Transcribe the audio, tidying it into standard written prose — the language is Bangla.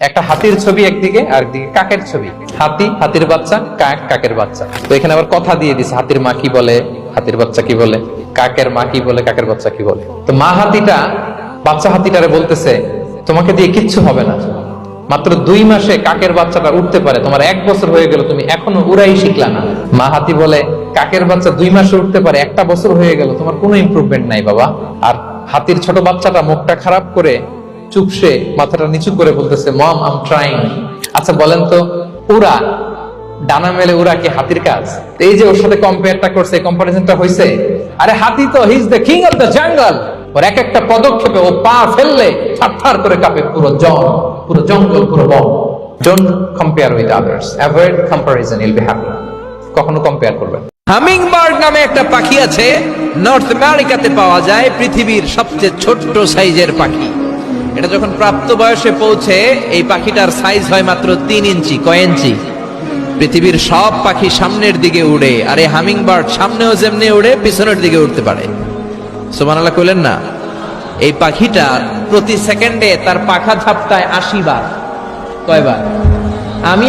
একটা হাতির ছবি একদিকে আর একদিকে কাকের ছবি। হাতি, হাতির বাচ্চা, কাক, কাকের বাচ্চা। তো এখানে আবার কথা দিয়ে দিছে, হাতির মা কি বলে, হাতির বাচ্চা কি বলে, কাকের মা কি বলে, কাকের বাচ্চা কি বলে। তো মা হাতিটা বাচ্চা হাতিটারে বলতেছে, তোমাকে দিয়ে কিচ্ছু হবে না, মাত্র 2 মাসে কাকের বাচ্চাটা উঠতে পারে, তোমার 1 বছর হয়ে গেল, তুমি এখনো উড়াই শিখলা না। মা হাতি বলে, কাকের বাচ্চা 2 মাসে উঠতে পারে, 1টা বছর হয়ে গেল, তোমার কোনো ইমপ্রুভমেন্ট নাই বাবা। আর হাতির ছোট বাচ্চাটা মুখটা খারাপ করে চুপসে মাথাটা নিচু করে বলতেছে, মম আই এম ট্রাইং। আচ্ছা বলেন তো, উড়া, ডানা মেলে উড়া কি হাতির কাজ? এই যে ওর সাথে কম্পেয়ারটা করছে, কম্পারিজনটা হইছে। আরে হাতি তো he is the king of the jungle. ওর এক একটা পদক্ষেপে ও পা ফেললে থারথার করে কাঁপে পুরো জঙ্গল, পুরো বন। Don't compare with others, avoid comparison, you'll be happy. কখনো কম্পেয়ার করবেন। হামিং বার্ড নামে একটা পাখি আছে, নর্থ আমেরিকাতে পাওয়া যায়, পৃথিবীর সবচেয়ে ছোট্ট সাইজের পাখি। এটা যখন প্রাপ্ত বয়সে পৌঁছে, এই পাখিটার সাইজ হয় মাত্র 3 ইঞ্চি। কয় ইঞ্চি? পৃথিবীর সব পাখি সামনের দিকে উড়ে, আর এই হামিং বার্ড সামনেও যেমনি উড়ে, পিছনের দিকে উঠতে পারে। সুবহানাল্লাহ কইলেন না? এই পাখিটা প্রতি সেকেন্ডে তার পাখা ঝাপটায় 80 বার। কয়বার? আমি